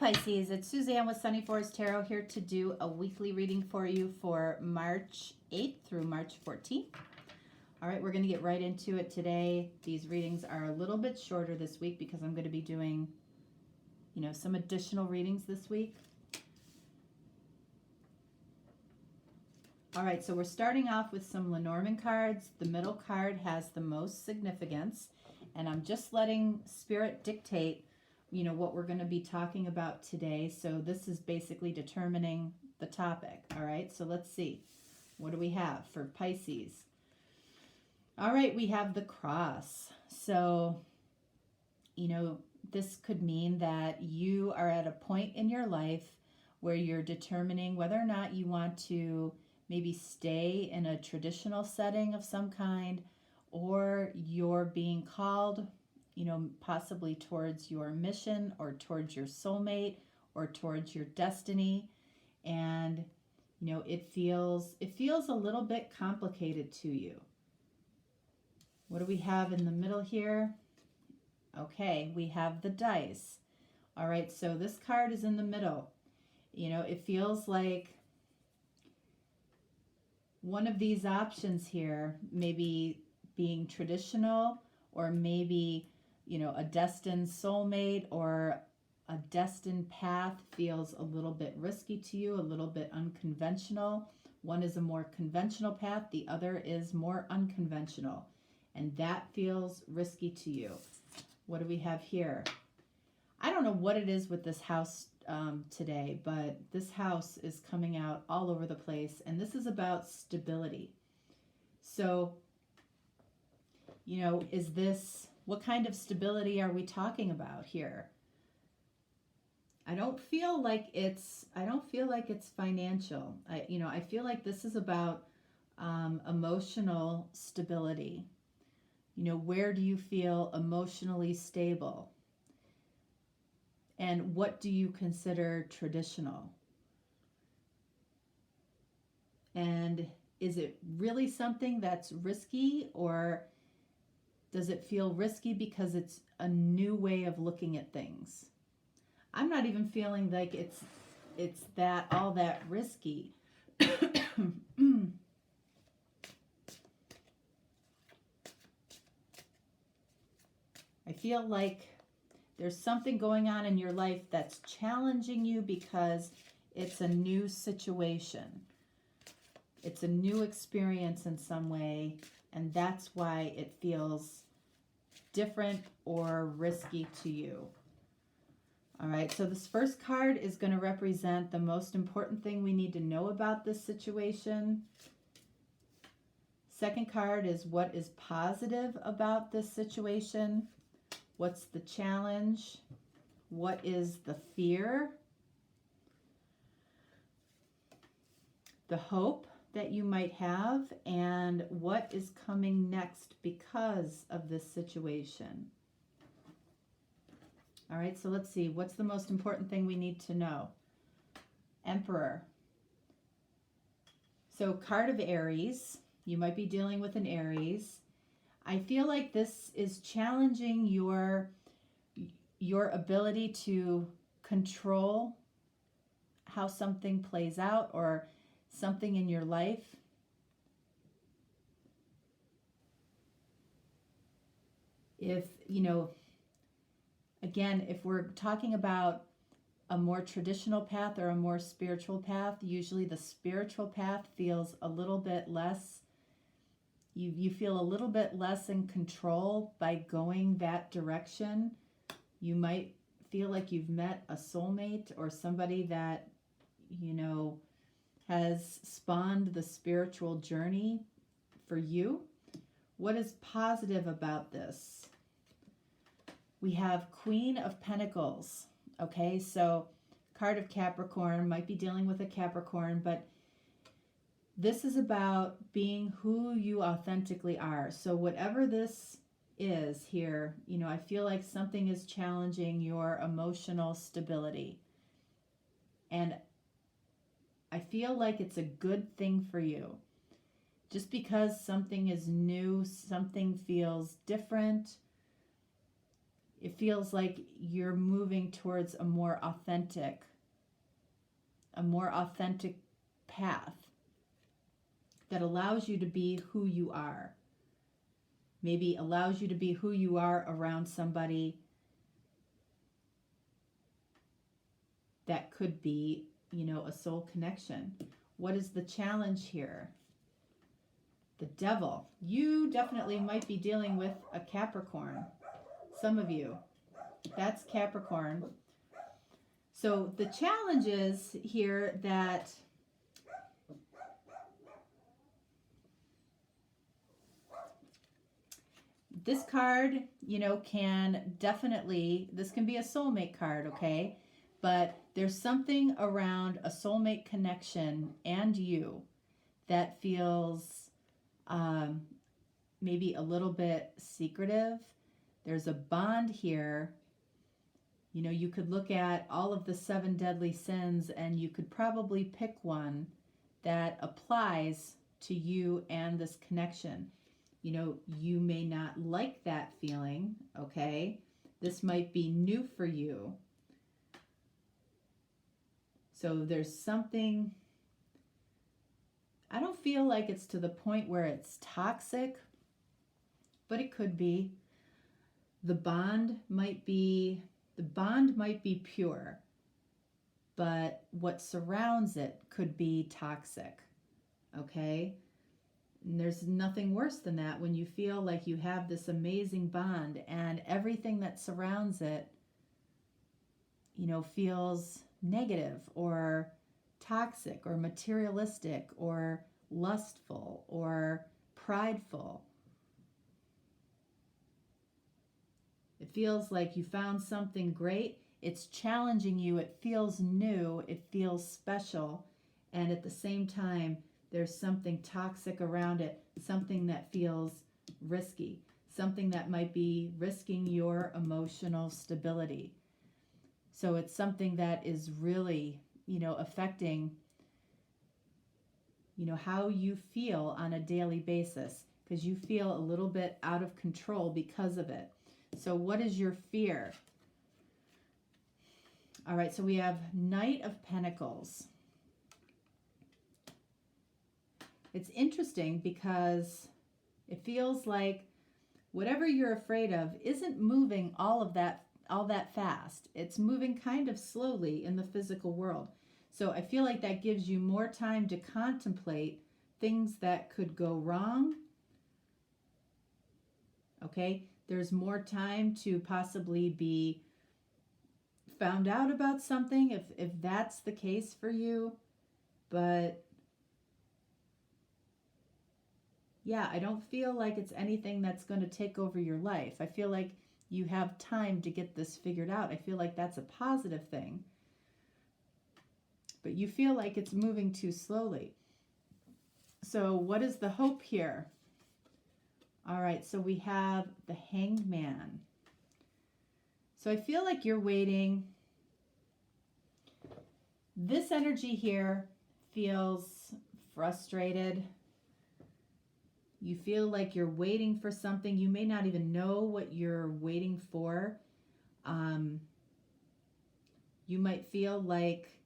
Pisces, it's Suzanne with Sunny Forest Tarot here to do a weekly reading for you for March 8th through March 14th. All right, we're going to get right into it today. These readings are a little bit shorter this week because I'm going to be doing, some additional readings this week. All right, so we're starting off with some Lenormand cards. The middle card has the most significance, and I'm just letting Spirit dictate what we're going to be talking about today. So this is basically determining the topic. All right, so let's see. What do we have for Pisces? All right, we have the cross. So, this could mean that you are at a point in your life where you're determining whether or not you want to maybe stay in a traditional setting of some kind, or you're being called possibly towards your mission or towards your soulmate or towards your destiny. And, it feels a little bit complicated to you. What do we have in the middle here? Okay, we have the dice. All right, so this card is in the middle. It feels like one of these options here, maybe being traditional, or maybe a destined soulmate or a destined path feels a little bit risky to you, a little bit unconventional. One is a more conventional path, the other is more unconventional, and that feels risky to you. What do we have here? I don't know what it is with this house today, but this house is coming out all over the place, and this is about stability. So, what kind of stability are we talking about here? I don't feel like it's financial. I feel like this is about emotional stability. Where do you feel emotionally stable? And what do you consider traditional? And is it really something that's risky, or does it feel risky because it's a new way of looking at things? I'm not even feeling like it's that all that risky. I feel like there's something going on in your life that's challenging you because it's a new situation. It's a new experience in some way, and that's why it feels different or risky to you. All right, so this first card is going to represent the most important thing we need to know about this situation. Second card is what is positive about this situation. What's the challenge? What is the fear? The hope that you might have, and what is coming next because of this situation. All right, so let's see. What's the most important thing we need to know? Emperor. So card of Aries. You might be dealing with an Aries. I feel like this is challenging your ability to control how something plays out, or something in your life. If, again, if we're talking about a more traditional path or a more spiritual path, usually the spiritual path feels a little bit less, you feel a little bit less in control by going that direction. You might feel like you've met a soulmate or somebody that, has spawned the spiritual journey for you. What is positive about this? We have Queen of Pentacles. Okay, so card of Capricorn, might be dealing with a Capricorn, but this is about being who you authentically are. So whatever this is here, I feel like something is challenging your emotional stability. And I feel like it's a good thing for you. Just because something is new, something feels different, it feels like you're moving towards a more authentic path that allows you to be who you are. Maybe allows you to be who you are around somebody that could be, a soul connection. What is the challenge here? The Devil. You definitely might be dealing with a Capricorn. Some of you. That's Capricorn. So the challenge is here that this card, can definitely, this can be a soulmate card, okay? But there's something around a soulmate connection and you that feels maybe a little bit secretive. There's a bond here. You could look at all of the 7 deadly sins and you could probably pick one that applies to you and this connection. You may not like that feeling, okay? This might be new for you. So there's something, I don't feel like it's to the point where it's toxic, but it could be. The bond might be pure, but what surrounds it could be toxic, okay? And there's nothing worse than that when you feel like you have this amazing bond and everything that surrounds it, feels negative or toxic or materialistic or lustful or prideful. It feels like you found something great. It's challenging you. It feels new. It feels special. And at the same time, there's something toxic around it, something that feels risky, something that might be risking your emotional stability. So it's something that is really, affecting, how you feel on a daily basis, because you feel a little bit out of control because of it. So what is your fear? All right, so we have Knight of Pentacles. It's interesting because it feels like whatever you're afraid of isn't moving all that fast. It's moving kind of slowly in the physical world. So I feel like that gives you more time to contemplate things that could go wrong. Okay? There's more time to possibly be found out about something if that's the case for you. But yeah, I don't feel like it's anything that's going to take over your life. I feel like you have time to get this figured out. I feel like that's a positive thing. But you feel like it's moving too slowly. So what is the hope here? All right, so we have the Hanged Man. So I feel like you're waiting. This energy here feels frustrated. You feel like you're waiting for something. You may not even know what you're waiting for. You might feel like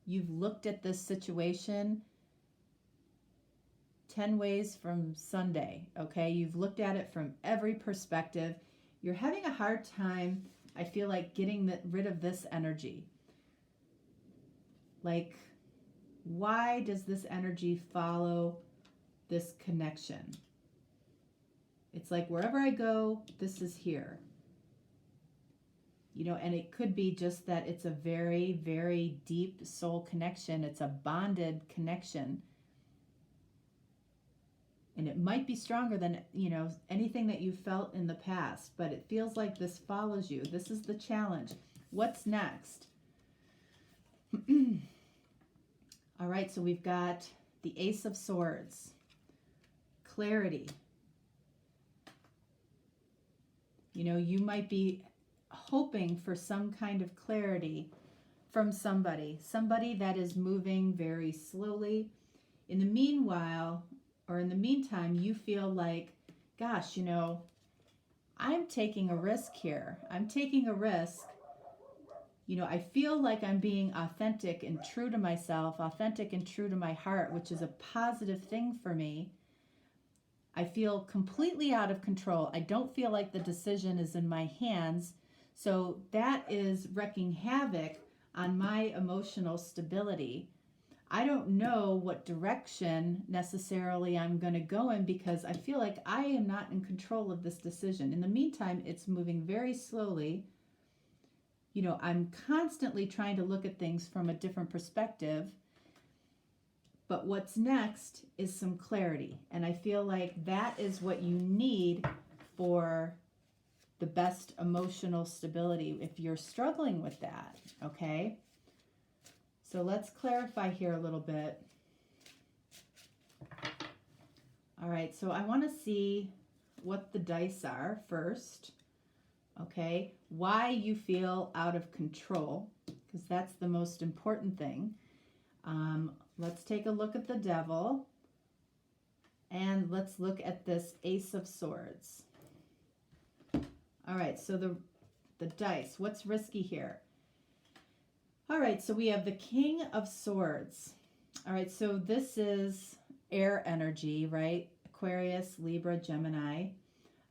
you've looked at this situation 10 ways from Sunday, okay? You've looked at it from every perspective. You're having a hard time, I feel like, getting rid of this energy. Like, why does this energy follow this connection? It's like wherever I go, this is here. And it could be just that it's a very, very deep soul connection. It's a bonded connection. And it might be stronger than, anything that you felt in the past, but it feels like this follows you. This is the challenge. What's next? All right, so we've got the Ace of Swords. Clarity. You might be hoping for some kind of clarity from somebody that is moving very slowly. In the meanwhile, or in the meantime, you feel like, gosh, I'm taking a risk here. I'm taking a risk. You know, I feel like I'm being authentic and true to myself, authentic and true to my heart, which is a positive thing for me. I feel completely out of control. I don't feel like the decision is in my hands. So that is wreaking havoc on my emotional stability. I don't know what direction necessarily I'm going to go in because I feel like I am not in control of this decision. In the meantime, it's moving very slowly. You know, I'm constantly trying to look at things from a different perspective. But what's next is some clarity. And I feel like that is what you need for the best emotional stability if you're struggling with that, okay? So let's clarify here a little bit. All right, so I want to see what the dice are first, okay? Why you feel out of control, because that's the most important thing. Let's take a look at the devil, and let's look at this Ace of Swords. All right, so the dice, what's risky here? All right, so we have the King of Swords. All right, so this is air energy, right? Aquarius, Libra, Gemini.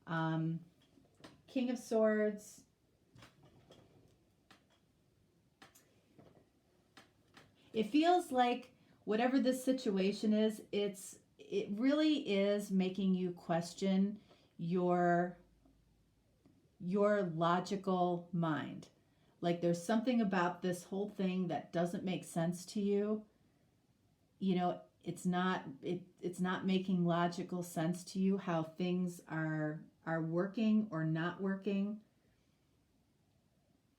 King of Swords. It feels like whatever this situation is, it really is making you question your logical mind. Like there's something about this whole thing that doesn't make sense to you. You know, it's not making logical sense to you how things are working or not working.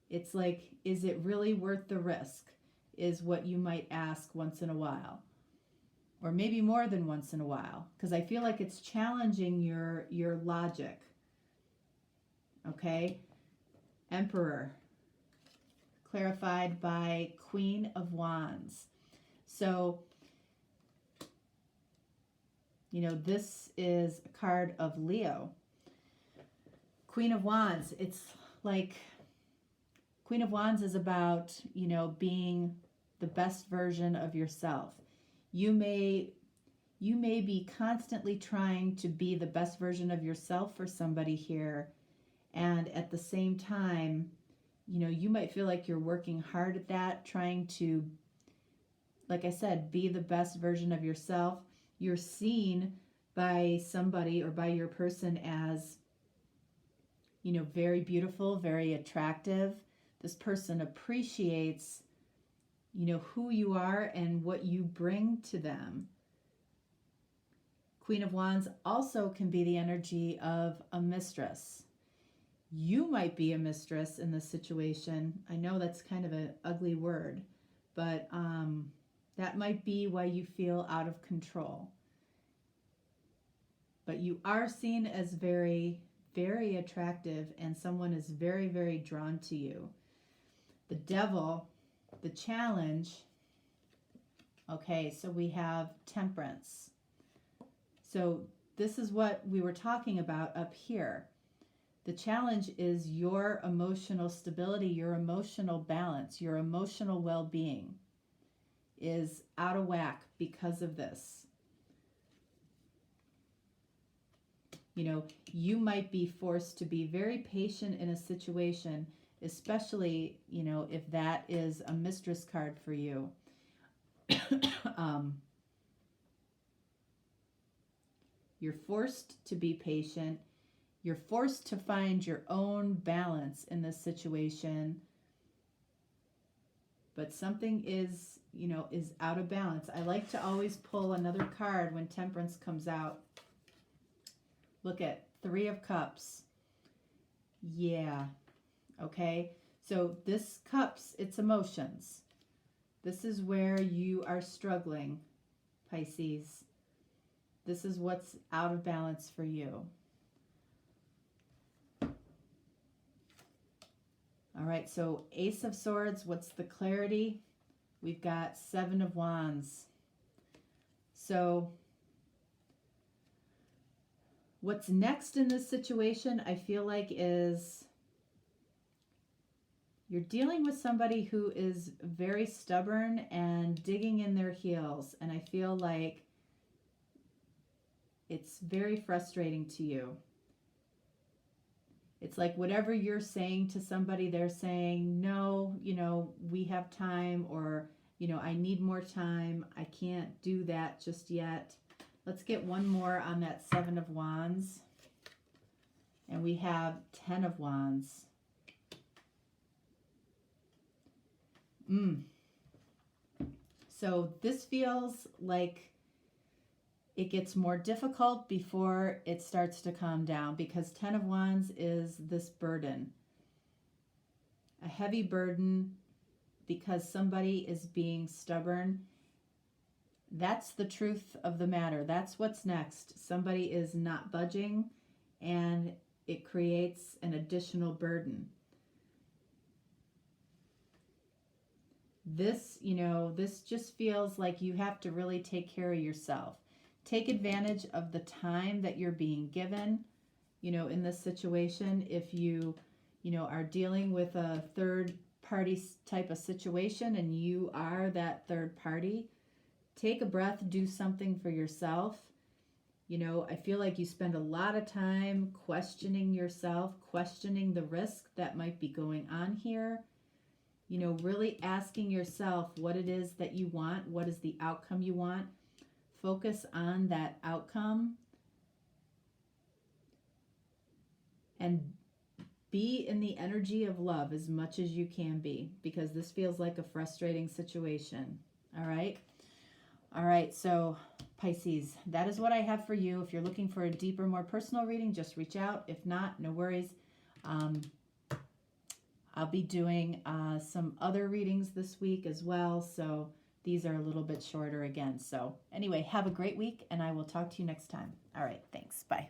It's like, is it really worth the risk? Is what you might ask once in a while, or maybe more than once in a while, because I feel like it's challenging your logic. Okay, Emperor, clarified by Queen of Wands. So, you know, this is a card of Leo. Queen of Wands, it's like Queen of Wands is about, you know, being the best version of yourself. You may be constantly trying to be the best version of yourself for somebody here, and at the same time, you know, you might feel like you're working hard at that, trying to, like I said, be the best version of yourself. You're seen by somebody or by your person as, you know, very beautiful, very attractive. This person appreciates, you know, who you are and what you bring to them. Queen of Wands also can be the energy of a mistress. You might be a mistress in this situation. I know that's kind of an ugly word, but that might be why you feel out of control. But you are seen as very, very attractive, and someone is very, very drawn to you. The devil, the challenge. Okay, so we have Temperance. So this is what we were talking about up here. The challenge is your emotional stability, your emotional balance, your emotional well-being is out of whack because of this. You know, you might be forced to be very patient in a situation, especially, you know, if that is a mistress card for you. You're forced to be patient. You're forced to find your own balance in this situation. But something is, you know, is out of balance. I like to always pull another card when Temperance comes out. Look at Three of Cups. Yeah. Okay. So this Cups, it's emotions. This is where you are struggling, Pisces. This is what's out of balance for you. All right, so Ace of Swords, what's the clarity? We've got Seven of Wands. So What's next in this situation, I feel like, is you're dealing with somebody who is very stubborn and digging in their heels. And I feel like it's very frustrating to you. It's like whatever you're saying to somebody, they're saying, no, we have time, or, I need more time. I can't do that just yet. Let's get one more on that 7 of Wands. And we have 10 of Wands. So this feels like it gets more difficult before it starts to calm down, because 10 of Wands is this burden. A heavy burden because somebody is being stubborn. That's the truth of the matter. That's what's next. Somebody is not budging, and it creates an additional burden. This, this just feels like you have to really take care of yourself. Take advantage of the time that you're being given, in this situation. If you, are dealing with a third party type of situation and you are that third party, take a breath, do something for yourself. I feel like you spend a lot of time questioning yourself, questioning the risk that might be going on here. Really asking yourself what it is that you want, what is the outcome you want. Focus on that outcome and be in the energy of love as much as you can be, because this feels like a frustrating situation. All right. All right. So Pisces, that is what I have for you. If you're looking for a deeper, more personal reading, just reach out. If not, no worries. I'll be doing some other readings this week as well. So these are a little bit shorter again. So anyway, have a great week, and I will talk to you next time. All right. Thanks. Bye.